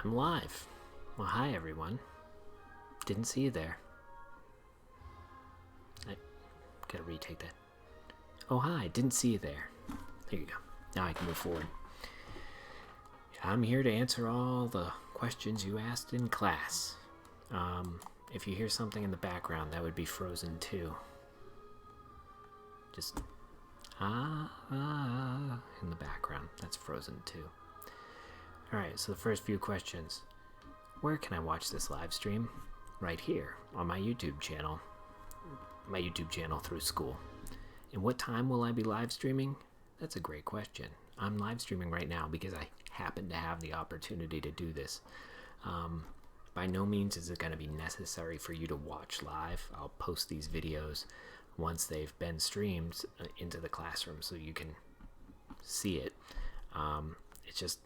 I'm live. Well, hi everyone. Didn't see you there. I gotta retake that. Oh, hi. Didn't see you there. There you go. Now I can move forward. I'm here to answer all the questions you asked in class. If you hear something in the background, that would be Frozen 2. Just in the background. That's Frozen 2. Alright, so the first few questions. Where can I watch this live stream? Right here on my YouTube channel. My YouTube channel through school. And what time will I be live streaming? That's a great question. I'm live streaming right now because I happen to have the opportunity to do this. By no means is it going to be necessary for you to watch live. I'll post these videos once they've been streamed into the classroom so you can see it. It's just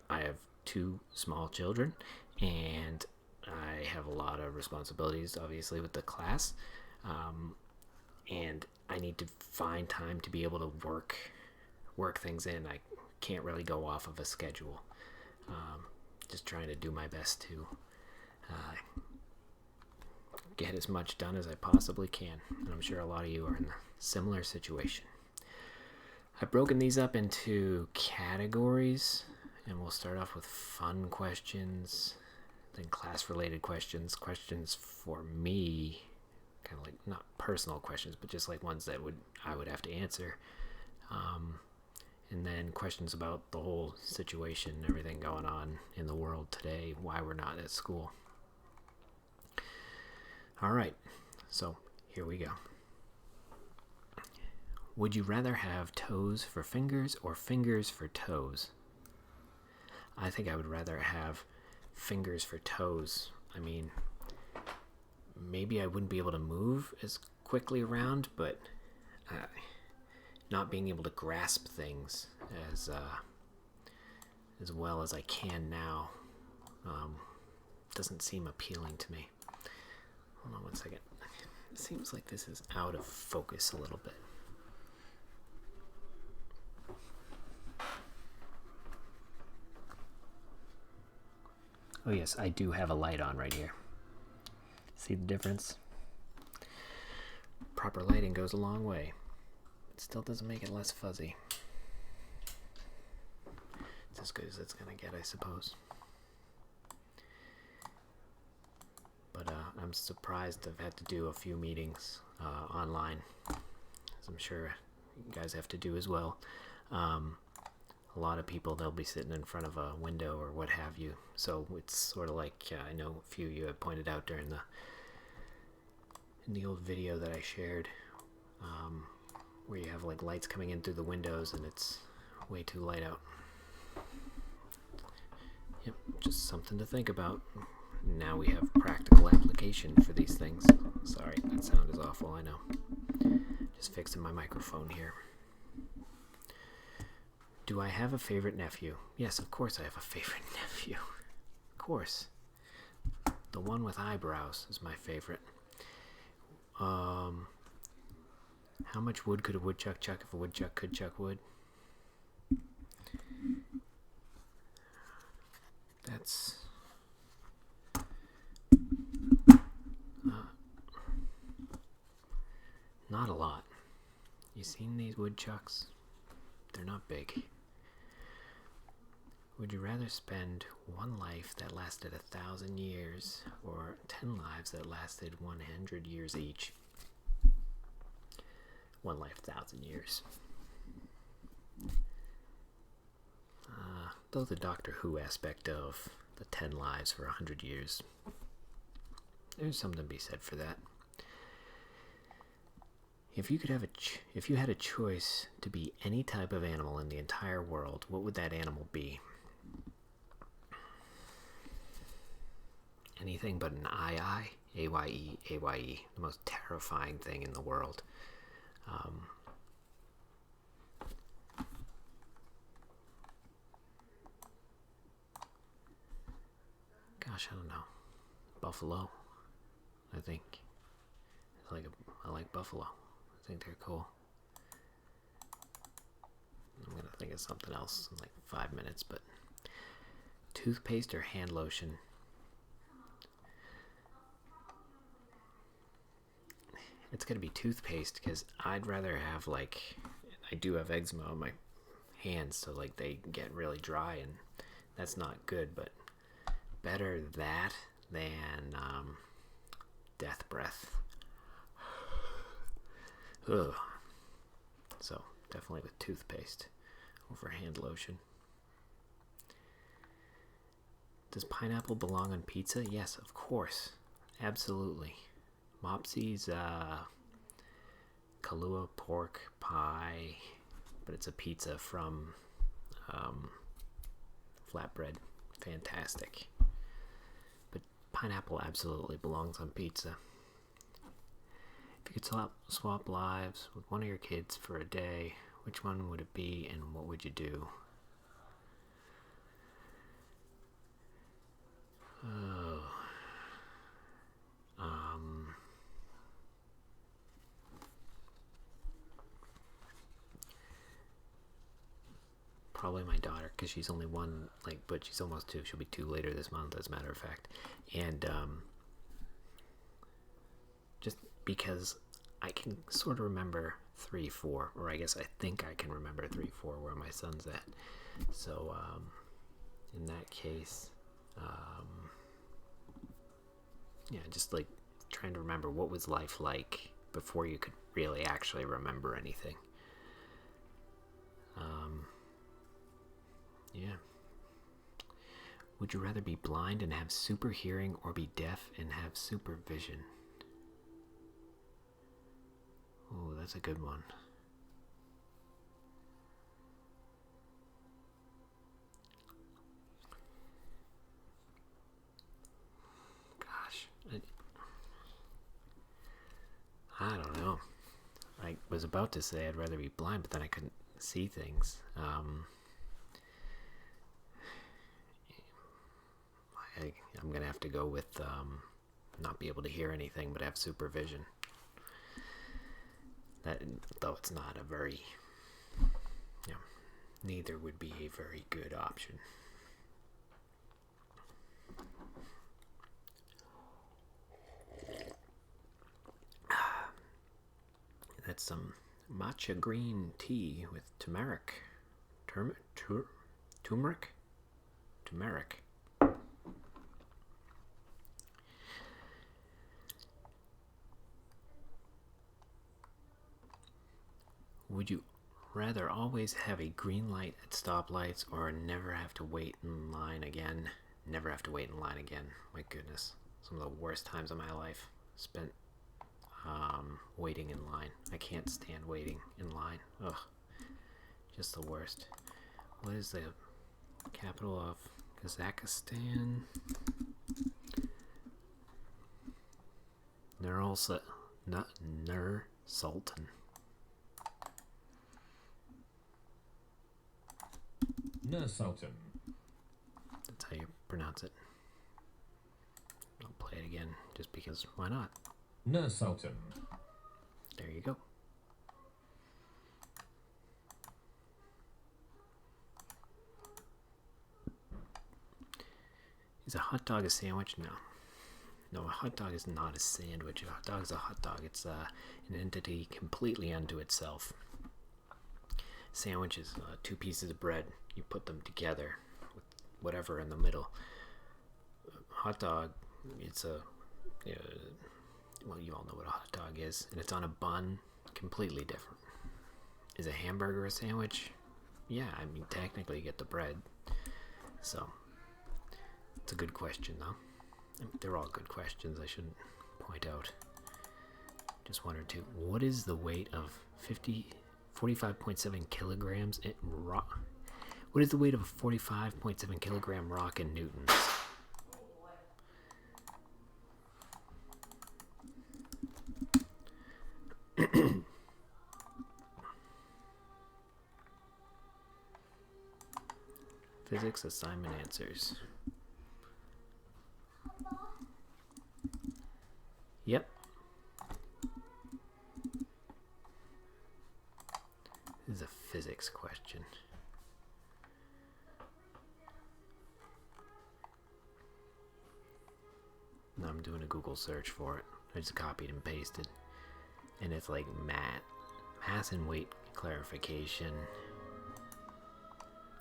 I have two small children and I have a lot of responsibilities obviously with the class, and I need to find time to be able to work things in. I can't really go off of a schedule. Just trying to do my best to get as much done as I possibly can, and I'm sure a lot of you are in a similar situation. I've broken these up into categories, and we'll start off with fun questions, then class-related questions, questions for me, kind of like not personal questions, but just like ones that I would have to answer, and then questions about the whole situation, everything going on in the world today, why we're not at school. All right, so here we go. Would you rather have toes for fingers or fingers for toes? I think I would rather have fingers for toes. I mean, maybe I wouldn't be able to move as quickly around, but not being able to grasp things as well as I can now doesn't seem appealing to me. Hold on one second. It seems like this is out of focus a little bit. Oh yes, I do have a light on right here. See the difference? Proper lighting goes a long way. It still doesn't make it less fuzzy. It's as good as it's gonna get, I suppose. But I'm surprised I've had to do a few meetings online, as I'm sure you guys have to do as well. A lot of people, they'll be sitting in front of a window or what have you. So it's sort of like, I know a few of you have pointed out in the old video that I shared, where you have like lights coming in through the windows and it's way too light out. Yep, just something to think about. Now we have practical application for these things. Sorry, that sound is awful, I know. Just fixing my microphone here. Do I have a favorite nephew? Yes, of course I have a favorite nephew. Of course. The one with eyebrows is my favorite. How much wood could a woodchuck chuck if a woodchuck could chuck wood? That's... not a lot. You seen these woodchucks? They're not big. Would you rather spend one life that lasted 1,000 years or 10 lives that lasted 100 years each? One life, 1,000 years. Though the Doctor Who aspect of the 10 lives for 100 years, there's something to be said for that. If you had a choice to be any type of animal in the entire world, what would that animal be? Anything but an aye, A-Y-E, A-Y-E, the most terrifying thing in the world. Gosh, I don't know. Buffalo, I think. I like buffalo. I think they're cool. I'm gonna think of something else in like 5 minutes, but Toothpaste or hand lotion? It's gonna be toothpaste because I'd rather have I do have eczema on my hands, so they get really dry and that's not good. But better that than death breath. Ugh. So definitely with toothpaste over hand lotion. Does pineapple belong on pizza? Yes, of course. Absolutely. Mopsy's Kahlua pork pie, but it's a pizza from Flatbread. Fantastic. But pineapple absolutely belongs on pizza. If you could swap lives with one of your kids for a day, which one would it be and what would you do? Oh. Probably my daughter, because she's only one, but she's almost two. She'll be two later this month, as a matter of fact. And just because I can sort of remember 3, 4, or I guess I think I can remember 3, 4 where my son's at. So in that case, yeah, just trying to remember what was life like before you could really actually remember anything. Yeah. Would you rather be blind and have super hearing or be deaf and have super vision? Oh, that's a good one. Gosh. I don't know. I was about to say I'd rather be blind, but then I couldn't see things. I'm going to have to go with not be able to hear anything but have supervision. That, though it's not a very, neither would be a very good option. That's some matcha green tea with turmeric. Turmeric? Turmeric. Would you rather always have a green light at stoplights or never have to wait in line again? Never have to wait in line again. My goodness. Some of the worst times of my life spent waiting in line. I can't stand waiting in line. Ugh. Just the worst. What is the capital of Kazakhstan? Nur Sultan. Nur Sultan. That's how you pronounce it. I'll play it again just because why not? Nur Sultan. There you go. Is a hot dog a sandwich? No. No, a hot dog is not a sandwich. A hot dog is a hot dog. It's an entity completely unto itself. Sandwich is 2 pieces of bread. You put them together with whatever in the middle. Hot dog, it's well, you all know what a hot dog is, and it's on a bun. Completely different. Is a hamburger a sandwich? Yeah, I mean, technically you get the bread. So, it's a good question, though. I mean, they're all good questions, I shouldn't point out. Just one or two. What is the weight of 45.7 kilograms? What is the weight of a 45.7 kilogram rock in newtons? Physics assignment answers. Yep. This is a physics question. I'm doing a Google search for it. I just copied and pasted. And it's like mass and weight clarification.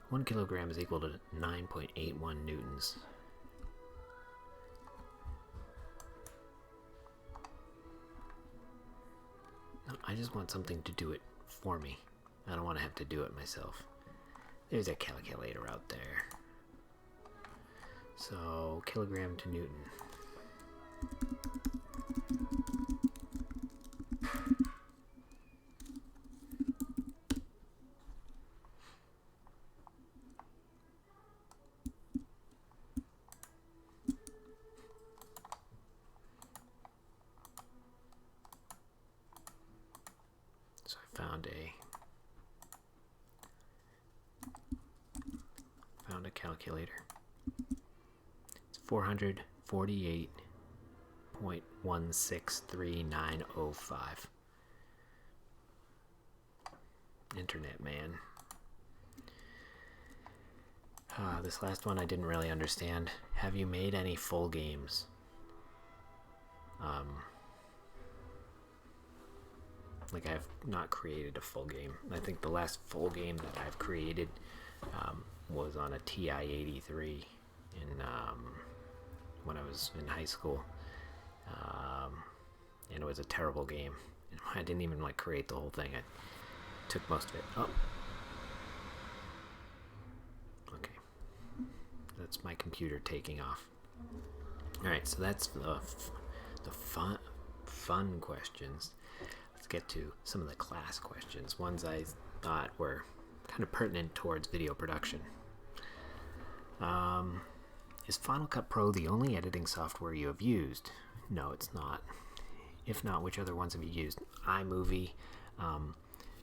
1 kilogram is equal to 9.81 newtons. No, I just want something to do it for me. I don't want to have to do it myself. There's a calculator out there. So, kilogram to newton. So I found a calculator. It's 448.163905. Internet man. This last one I didn't really understand. Have you made any full games? Like, I've not created a full game. I think the last full game that I've created was on a TI-83 when I was in high school, and it was a terrible game. I didn't even create the whole thing. I took most of it. Oh, okay. That's my computer taking off. All right, so that's the fun questions. Let's get to some of the class questions. Ones I thought were kind of pertinent towards video production. Is Final Cut Pro the only editing software you have used? No, it's not. If not, which other ones have you used? iMovie.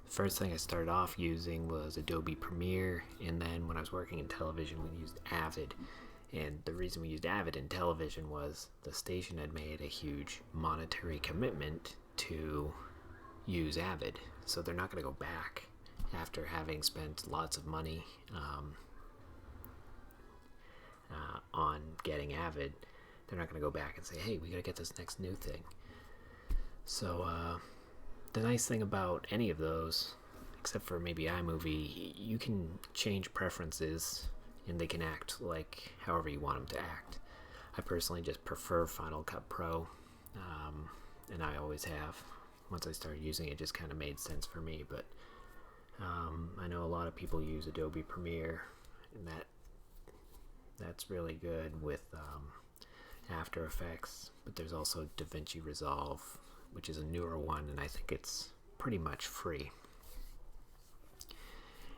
First thing I started off using was Adobe Premiere, and then when I was working in television, we used Avid. And the reason we used Avid in television was the station had made a huge monetary commitment to use Avid, so they're not going to go back after having spent lots of money on getting Avid. They're not going to go back and say, hey, we got to get this next new thing. So the nice thing about any of those, except for maybe iMovie, you can change preferences and they can act like however you want them to act. I personally just prefer Final Cut Pro, and I always have. Once I started using it, just kind of made sense for me. But I know a lot of people use Adobe Premiere, and that's really good with After Effects. But there's also DaVinci Resolve, which is a newer one, and I think it's pretty much free.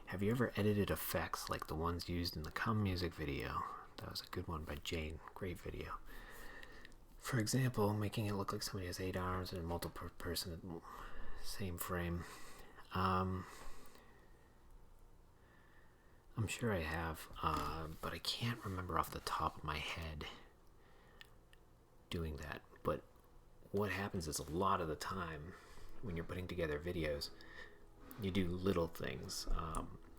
Have you ever edited effects like the ones used in the Come music video? That was a good one by Jane. Great video. For example, making it look like somebody has 8 arms and a multiple person in the same frame. I'm sure I have, but I can't remember off the top of my head doing that. But what happens is a lot of the time when you're putting together videos, you do little things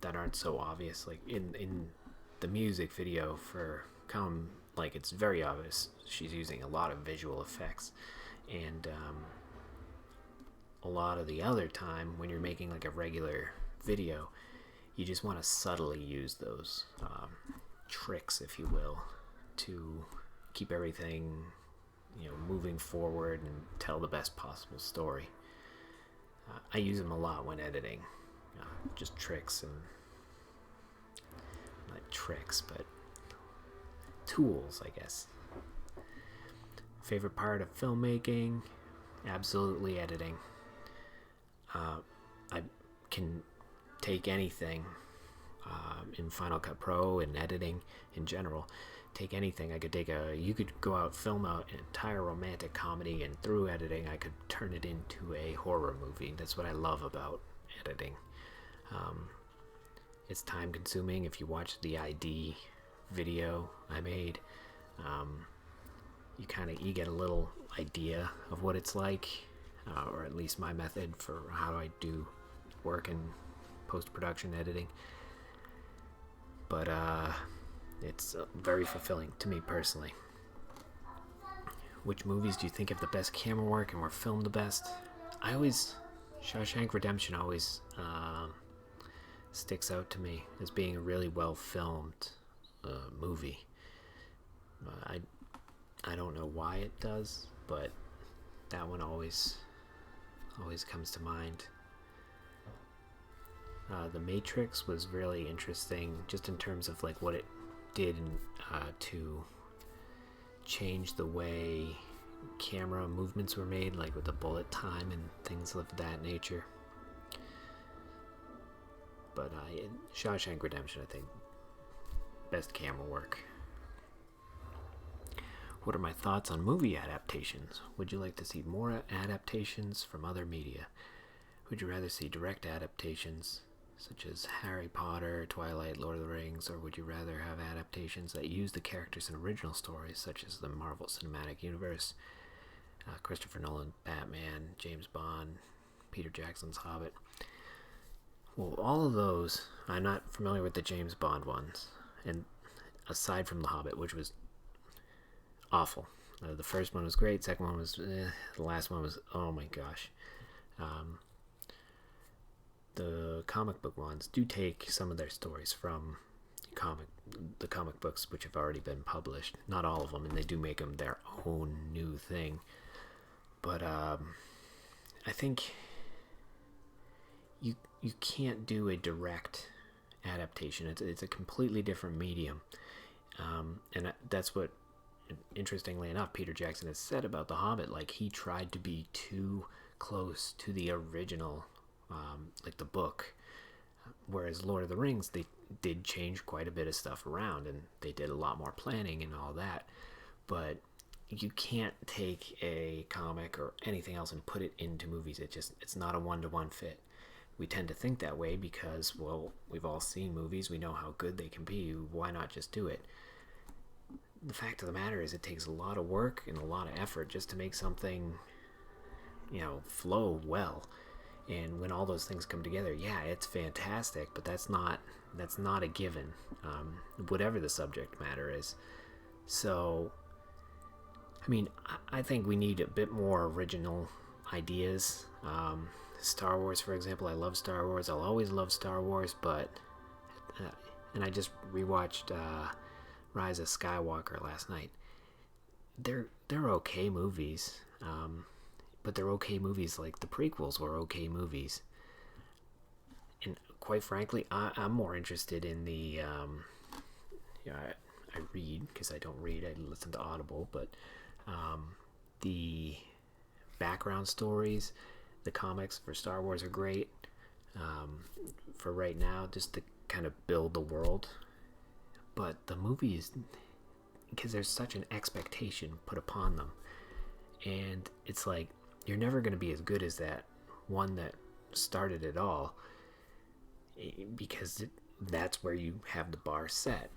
that aren't so obvious. Like in the music video for Come, it's very obvious she's using a lot of visual effects, and a lot of the other time when you're making a regular video, you just want to subtly use those tricks, if you will, to keep everything moving forward and tell the best possible story. I use them a lot when editing, just tricks, and not tricks, but tools, I guess. Favorite part of filmmaking? Absolutely editing. I can take anything in Final Cut Pro and editing in general. Take anything. You could go out, film out an entire romantic comedy, and through editing I could turn it into a horror movie. That's what I love about editing. It's time consuming. If you watch the ID video I made, you get a little idea of what it's like, or at least my method for how I do work in post-production editing. But it's very fulfilling to me personally. which movies do you think have the best camera work and were filmed the best? Shawshank Redemption always sticks out to me as being a really well filmed movie. I don't know why it does, but that one always comes to mind. The Matrix was really interesting, just in terms of like what it did to change the way camera movements were made, like with the bullet time and things of that nature. But Shawshank Redemption, I think, best camera work. What are my thoughts on movie adaptations? Would you like to see more adaptations from other media? Would you rather see direct adaptations, such as Harry Potter, Twilight, Lord of the Rings, or would you rather have adaptations that use the characters in original stories, such as the Marvel Cinematic Universe, Christopher Nolan, Batman, James Bond, Peter Jackson's Hobbit? Well, all of those, I'm not familiar with the James Bond ones, and aside from The Hobbit, which was awful. The first one was great, second one was the last one was, oh my gosh. The comic book ones do take some of their stories from the comic books which have already been published. Not all of them, and they do make them their own new thing. But I think you can't do a direct adaptation. It's a completely different medium, and that's what, interestingly enough, Peter Jackson has said about The Hobbit. Like, he tried to be too close to the original, like the book, whereas Lord of the Rings, they did change quite a bit of stuff around, and they did a lot more planning and all that. But you can't take a comic or anything else and put it into movies. It's not a one-to-one fit. We tend to think that way because, well, we've all seen movies, we know how good they can be, why not just do it? The fact of the matter is, it takes a lot of work and a lot of effort just to make something, flow well. And when all those things come together, yeah, it's fantastic, but that's not a given, whatever the subject matter is. So, I mean, I think we need a bit more original ideas. Star Wars, for example, I love Star Wars. I'll always love Star Wars, but and I just rewatched Rise of Skywalker last night. They're okay movies, but they're okay movies like the prequels were okay movies. And quite frankly, I'm more interested in the I read, because I don't read, I listen to Audible, but the background stories, the comics for Star Wars are great for right now, just to kind of build the world. But the movies, because there's such an expectation put upon them, and it's like, you're never going to be as good as that one that started it all, because that's where you have the bar set.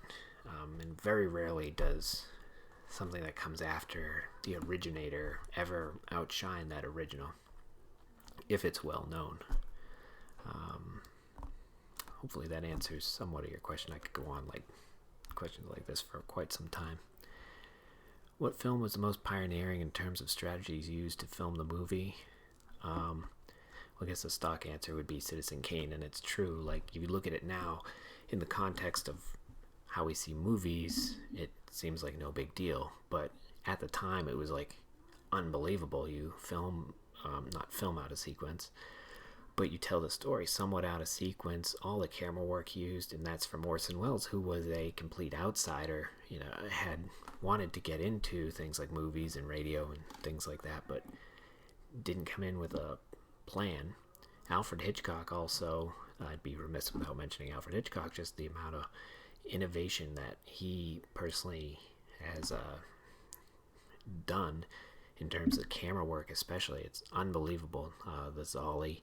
And very rarely does something that comes after the originator ever outshine that original, if it's well known. Hopefully that answers somewhat of your question. I could go on like questions like this for quite some time. What film was the most pioneering in terms of strategies used to film the movie? Well, I guess the stock answer would be Citizen Kane, and it's true. Like, if you look at it now in the context of how we see movies, it seems like no big deal. But at the time, it was like unbelievable. You not film out of sequence, but you tell the story somewhat out of sequence, all the camera work used, and that's from Orson Welles, who was a complete outsider, had wanted to get into things like movies and radio and things like that, but didn't come in with a plan. Alfred Hitchcock also, I'd be remiss without mentioning Alfred Hitchcock, just the amount of innovation that he personally has done in terms of camera work especially. It's unbelievable. The Zolly,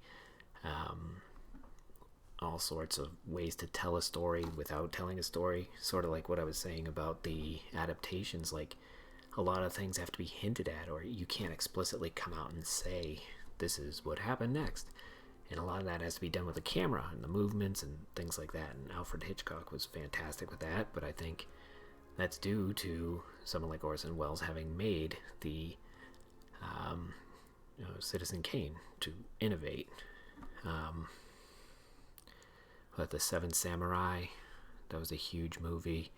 all sorts of ways to tell a story without telling a story, sort of like what I was saying about the adaptations. Like, a lot of things have to be hinted at, or you can't explicitly come out and say this is what happened next, and a lot of that has to be done with the camera and the movements and things like that. And Alfred Hitchcock was fantastic with that. But I think that's due to someone like Orson Welles having made the Citizen Kane to innovate. But the Seven Samurai, that was a huge movie.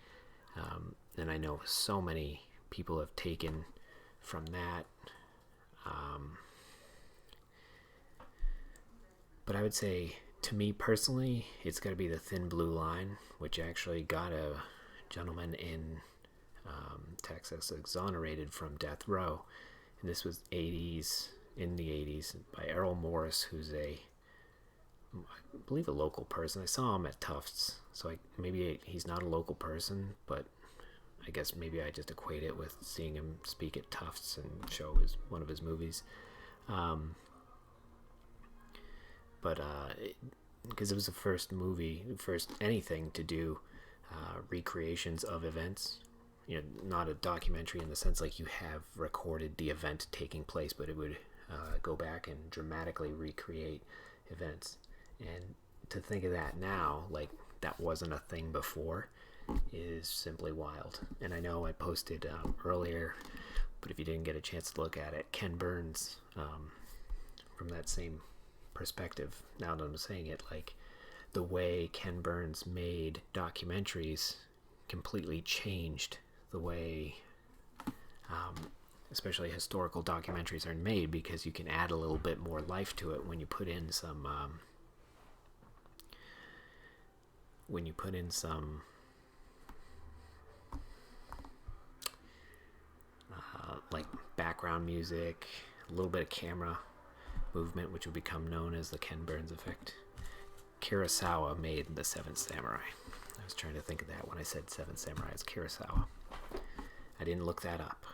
And I know so many people have taken from that. But I would say, to me personally, it's got to be The Thin Blue Line, which actually got a gentleman in Texas exonerated from death row. And this was in the 80s, by Errol Morris, who's I believe a local person. I saw him at Tufts, so maybe he's not a local person, but I guess maybe I just equate it with seeing him speak at Tufts and show one of his movies. Because it was the first anything to do recreations of events. Not a documentary in the sense like you have recorded the event taking place, but it would go back and dramatically recreate events. And to think of that now, like that wasn't a thing before, is simply wild. And I know I posted earlier, but if you didn't get a chance to look at it, Ken Burns, from that same perspective, now that I'm saying it, like the way Ken Burns made documentaries completely changed the way especially historical documentaries are made, because you can add a little bit more life to it when you put in some like background music, a little bit of camera movement, which would become known as the Ken Burns effect. Kurosawa made The Seventh Samurai. I was trying to think of that when I said Seven Samurai. It's Kurosawa. I didn't look that up.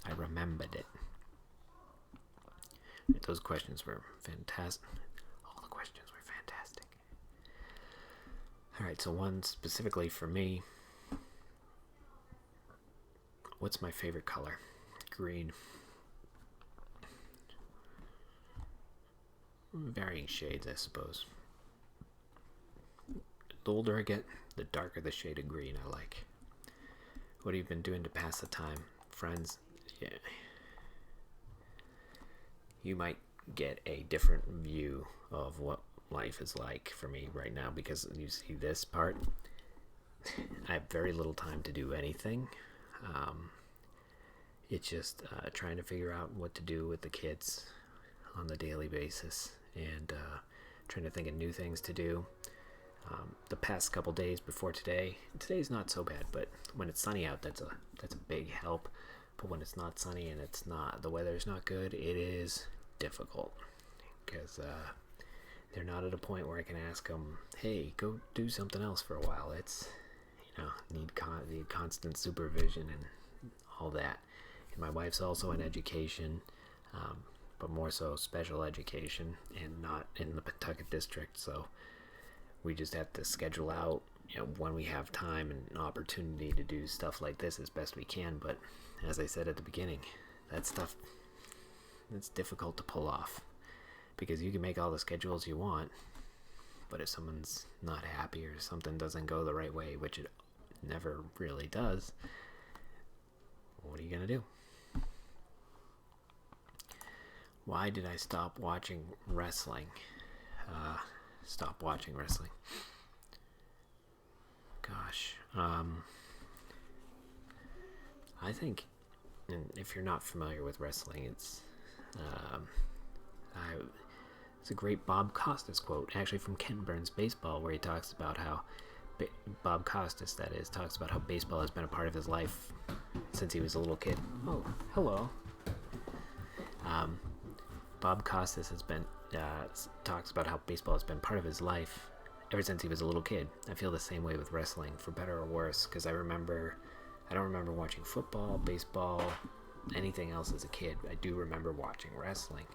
I remembered it. Those questions were fantastic. All the questions were fantastic. Alright, so one specifically for me. What's my favorite color? Green. Varying shades, I suppose. The older I get, the darker the shade of green I like. What have you been doing to pass the time? Friends, yeah. You might get a different view of what life is like for me right now, because you see this part. I have very little time to do anything. It's just trying to figure out what to do with the kids on the daily basis, and trying to think of new things to do. The past couple days before today's not so bad, but when it's sunny out, that's a big help. But when it's not sunny and the weather's not good, it is difficult, because they're not at a point where I can ask them, hey, go do something else for a while. It's need constant supervision and all that. And my wife's also in education, but more so special education, and not in the Pawtucket district, so we just have to schedule out when we have time and opportunity to do stuff like this as best we can. But as I said at the beginning, that stuff, it's difficult to pull off, because you can make all the schedules you want, but if someone's not happy or something doesn't go the right way, which it never really does, what are you gonna do? Why did I stop watching wrestling? Gosh. I think, and if you're not familiar with wrestling, it's a great Bob Costas quote, actually from Ken Burns Baseball, where he talks about how Bob Costas, that is, talks about how baseball has been a part of his life since he was a little kid. Oh, hello. Bob Costas talks about how baseball has been part of his life ever since he was a little kid. I feel the same way with wrestling, for better or worse, because I don't remember watching football, baseball, anything else as a kid. I do remember watching wrestling.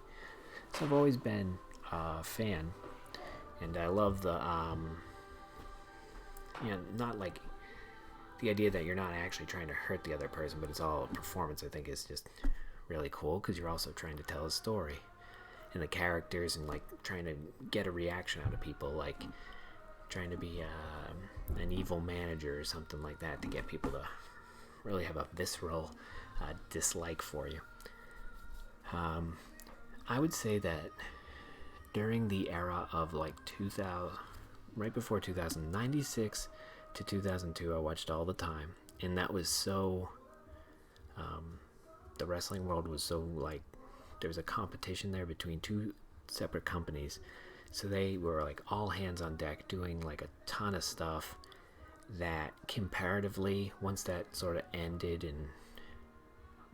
So I've always been a fan, and I love the, not like the idea that you're not actually trying to hurt the other person, but it's all a performance. I think is just really cool, because you're also trying to tell a story, and the characters, and like trying to get a reaction out of people. Like trying to be an evil manager or something like that to get people to really have a visceral dislike for you. I would say that during the era of like 2000, right before 2096 to 2002, I watched all the time, and that was so. The wrestling world was so like there was a competition there between two separate companies, so they were like all hands on deck doing like a ton of stuff that comparatively, once that sort of ended in,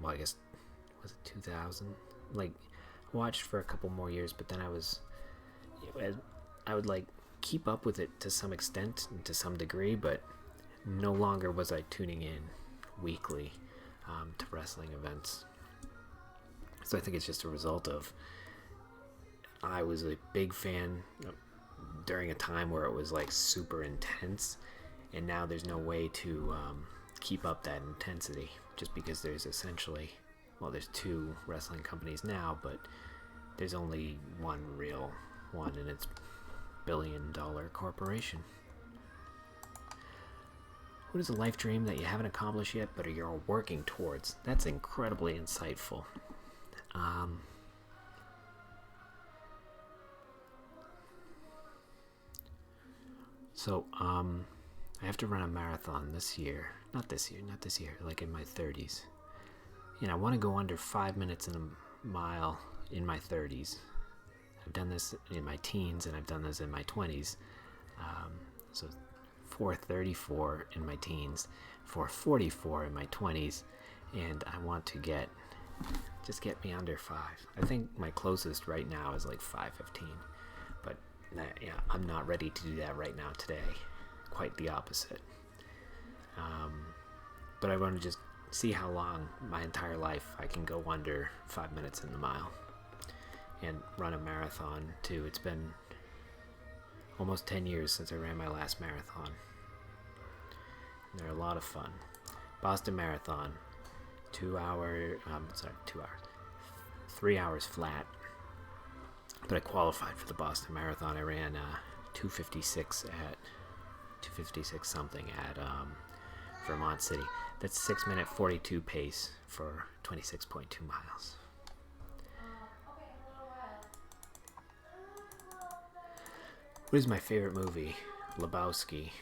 well, I guess, was it 2000? Like, watched for a couple more years, but then I would like keep up with it to some extent and to some degree, but no longer was I tuning in weekly to wrestling events. So I think it's just a result of I was a big fan during a time where it was like super intense, and now there's no way to keep up that intensity just because there's essentially, well, there's two wrestling companies now, but there's only one real one, and it's billion-dollar corporation. What is a life dream that you haven't accomplished yet but you're working towards? That's incredibly insightful. I have to run a marathon this year. Not this year, like in my 30s. And I want to go under 5 minutes in a mile in my 30s. I've done this in my teens and I've done this in my 20s. So 4:34 in my teens, 4:44 in my 20s, and I want to get me under 5. I think my closest right now is like 5:15, but yeah, I'm not ready to do that right now today. Quite the opposite. But I want to just see how long my entire life I can go under 5 minutes in the mile and run a marathon too. It's been almost 10 years since I ran my last marathon. They're a lot of fun. Boston Marathon, 3 hours flat. But I qualified for the Boston Marathon. I ran 2:56 something at Vermont City. That's 6-minute 42 pace for 26.2 miles. What is my favorite movie? Lebowski.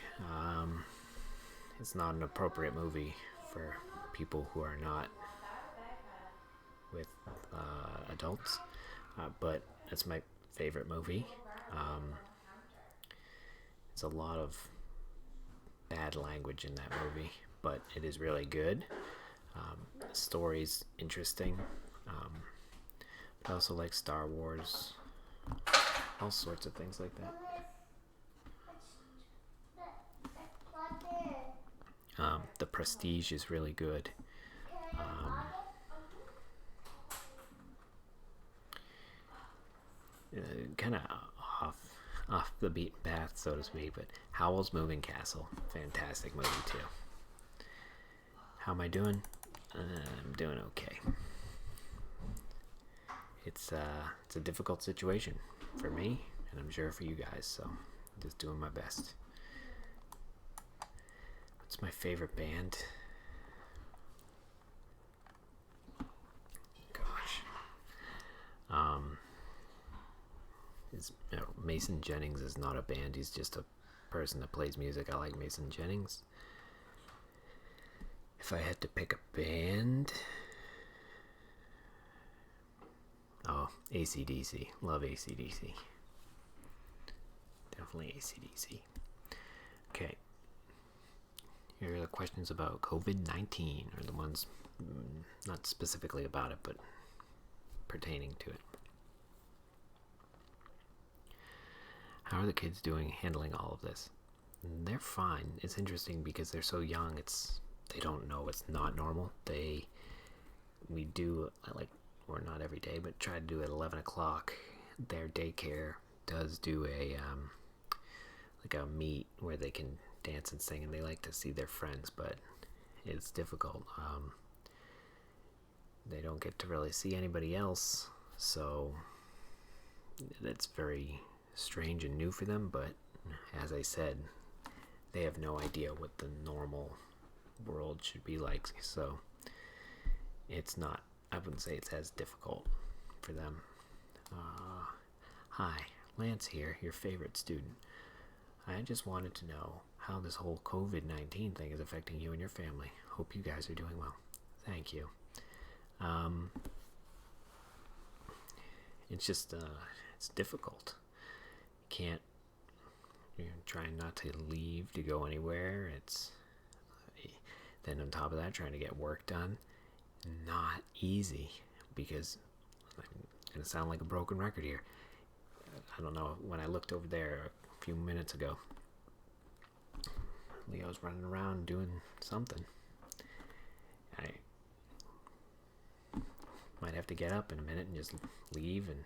It's not an appropriate movie for people who are not with adults, but it's my favorite movie. It's a lot of bad language in that movie, but it is really good. The story's interesting. But I also like Star Wars, all sorts of things like that. The Prestige is really good. Kind of off the beaten path, so to speak, but Howl's Moving Castle, fantastic movie too. How am I doing? I'm doing okay. It's a difficult situation for me, and I'm sure for you guys, so I'm just doing my best. What's my favorite band? Gosh. Mason Jennings is not a band, he's just a person that plays music. I like Mason Jennings. If I had to pick a band, AC/DC. Love AC/DC. Definitely AC/DC. Okay. Here are the questions about COVID-19, or the ones not specifically about it, but pertaining to it. How are the kids handling all of this? They're fine. It's interesting because they're so young. They don't know it's not normal. We do, or not every day, but try to do it at 11 o'clock. Their daycare does do a meet where they can dance and sing, and they like to see their friends, but it's difficult. They don't get to really see anybody else, so it's very strange and new for them, but as I said, they have no idea what the normal world should be like, so it's not, I wouldn't say it's as difficult for them. Hi, Lance here, your favorite student. I just wanted to know how this whole COVID-19 thing is affecting you and your family. Hope you guys are doing well. Thank you. It's just, it's difficult. Can't, you're trying not to leave to go anywhere. It's, then on top of that, trying to get work done. Not easy, because I'm going to sound like a broken record here. I don't know, when I looked over there a few minutes ago, Leo's running around doing something. I might have to get up in a minute and just leave, and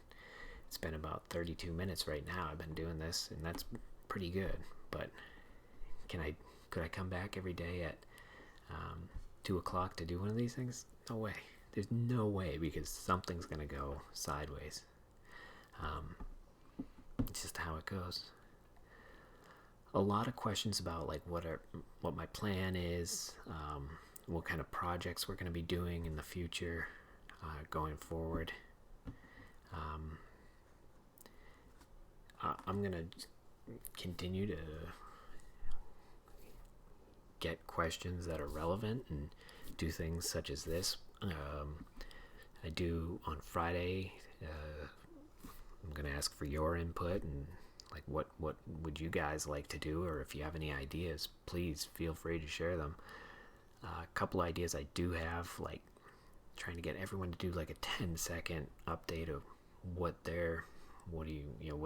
it's been about 32 minutes right now I've been doing this, and that's pretty good. But could I come back every day at 2 o'clock to do one of these things? No way. There's no way, because something's gonna go sideways. It's just how it goes. A lot of questions about like what my plan is, what kind of projects we're going to be doing in the future, going forward. I'm going to continue to get questions that are relevant and do things such as this. I do on Friday. I'm going to ask for your input and like what would you guys like to do, or if you have any ideas, please feel free to share them. A couple ideas I do have, like trying to get everyone to do like a 10-second update of what's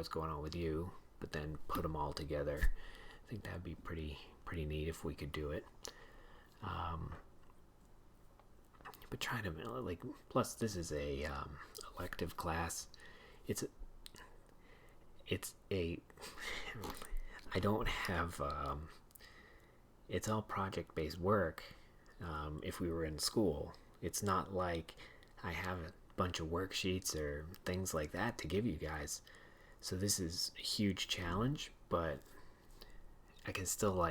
going on with you, but then put them all together. I think that'd be pretty neat if we could do it. But try to like, plus this is a elective class. I don't have, it's all project-based work. If we were in school, it's not like I have a bunch of worksheets or things like that to give you guys. So this is a huge challenge, but I can still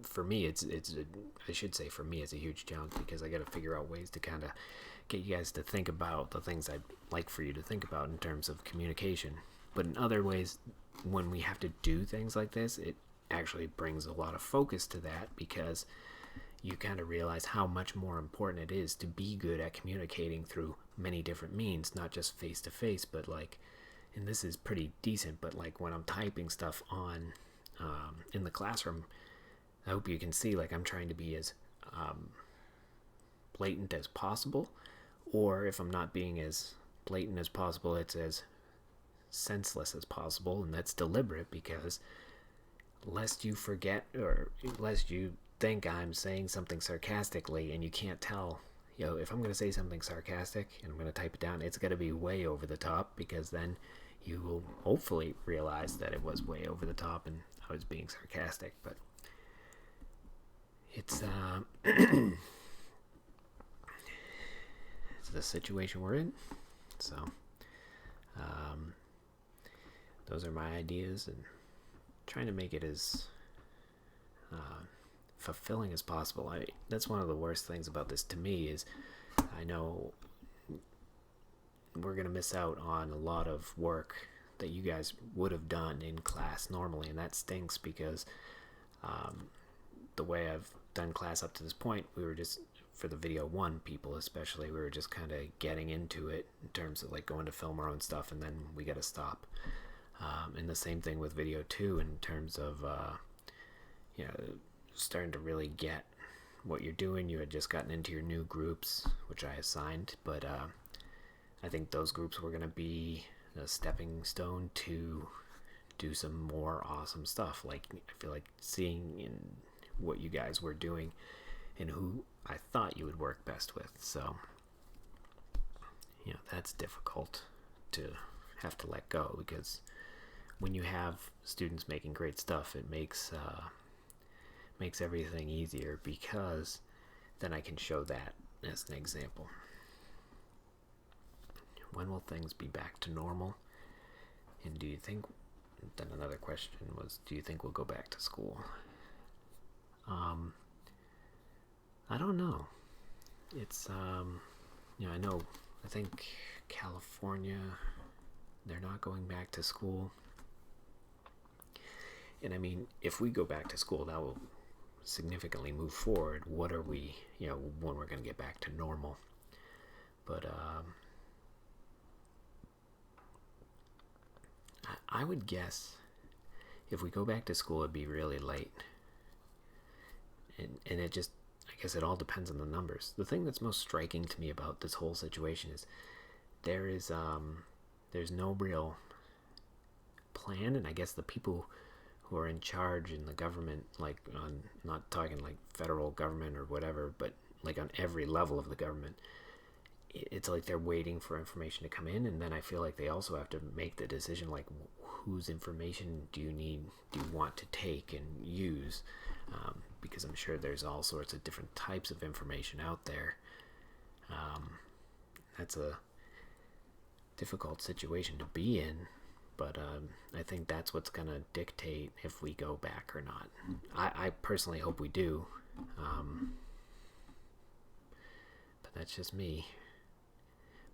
for me, I should say for me, it's a huge challenge, because I got to figure out ways to kind of get you guys to think about the things I'd like for you to think about in terms of communication. But in other ways, when we have to do things like this, it actually brings a lot of focus to that, because you kind of realize how much more important it is to be good at communicating through many different means, not just face to face, but like, and this is pretty decent, but like when I'm typing stuff on in the classroom, I hope you can see like I'm trying to be as blatant as possible, or if I'm not being as blatant as possible, it's as senseless as possible, and that's deliberate, because lest you forget, or lest you think I'm saying something sarcastically and you can't tell, if I'm going to say something sarcastic and I'm going to type it down, it's going to be way over the top, because then you will hopefully realize that it was way over the top and I was being sarcastic. But it's it's the situation we're in. So those are my ideas, and trying to make it as fulfilling as possible. That's one of the worst things about this to me, is I know we're going to miss out on a lot of work that you guys would have done in class normally, and that stinks, because the way I've done class up to this point, we were just, for the video 1 people especially, we were just kind of getting into it in terms of like going to film our own stuff, and then we got to stop. And the same thing with video 2 in terms of starting to really get what you're doing. You had just gotten into your new groups, which I assigned, but I think those groups were going to be a stepping stone to do some more awesome stuff. Like, I feel like seeing in what you guys were doing and who I thought you would work best with. So, that's difficult to have to let go, because when you have students making great stuff, it makes everything easier, because then I can show that as an example. When will things be back to normal? And do you think then another question was, do you think we'll go back to school? I don't know. It's I think California, they're not going back to school. And I mean, if we go back to school, that will significantly move forward. What are we, when we're going to get back to normal? But I would guess if we go back to school, it'd be really late. And it just, I guess it all depends on the numbers. The thing that's most striking to me about this whole situation is there's no real plan, and I guess the people who are in charge in the government, like on, not talking like federal government or whatever, but like on every level of the government, it's like they're waiting for information to come in, and then I feel like they also have to make the decision, like, whose information do you want to take and use, because I'm sure there's all sorts of different types of information out there. That's a difficult situation to be in, but I think that's what's going to dictate if we go back or not. I personally hope we do, but that's just me.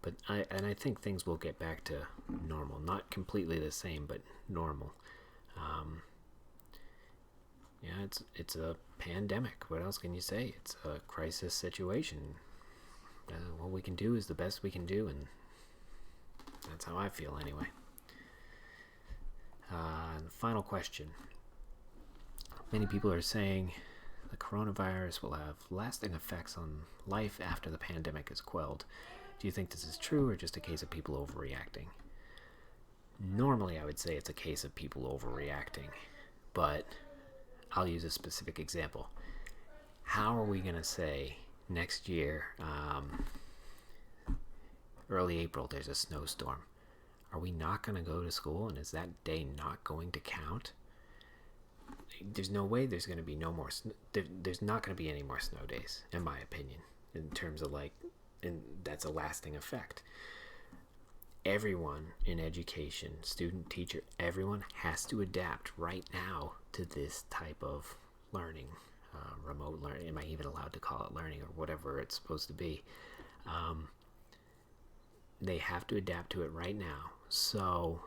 But I think things will get back to normal. Not completely the same, but normal. Yeah, it's a pandemic. What else can you say? It's a crisis situation. What we can do is the best we can do, and that's how I feel anyway. And the final question. Many people are saying the coronavirus will have lasting effects on life after the pandemic is quelled. Do you think this is true, or just a case of people overreacting? Normally, I would say it's a case of people overreacting, but I'll use a specific example. How are we going to say next year, early April, there's a snowstorm? Are we not going to go to school, and is that day not going to count? There's no way there's going to be no more. There's not going to be any more snow days, in my opinion, in terms of and that's a lasting effect. Everyone in education, student, teacher, everyone has to adapt right now to this type of learning, remote learning. Am I even allowed to call it learning, or whatever it's supposed to be? They have to adapt to it right now. So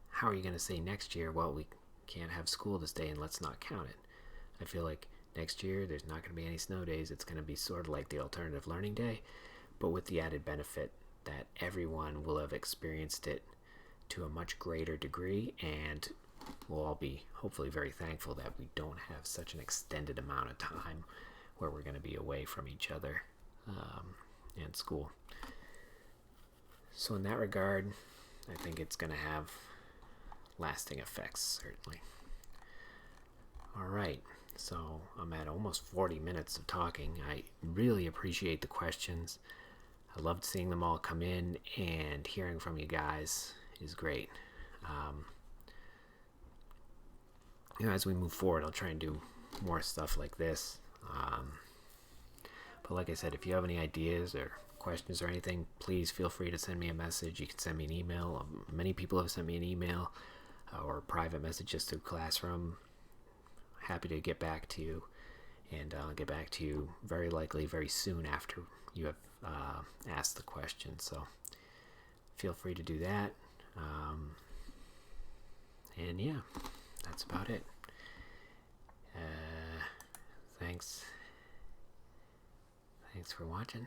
how are you going to say next year, well, we can't have school this day and let's not count it? I feel like next year there's not going to be any snow days. It's going to be sort of like the alternative learning day, but with the added benefit that everyone will have experienced it to a much greater degree, and we'll all be hopefully very thankful that we don't have such an extended amount of time where we're going to be away from each other and school. So in that regard, I think it's going to have lasting effects, certainly. All right, so I'm at almost 40 minutes of talking. I really appreciate the questions. I loved seeing them all come in, and hearing from you guys is great. As we move forward, I'll try and do more stuff like this. But like I said, if you have any ideas or questions or anything, please feel free to send me a message. You can send me an email. Many people have sent me an email or a private message just through Classroom. Happy to get back to you, and I'll get back to you very likely very soon after you have asked the question. So feel free to do that. And yeah, that's about it. Thanks for watching.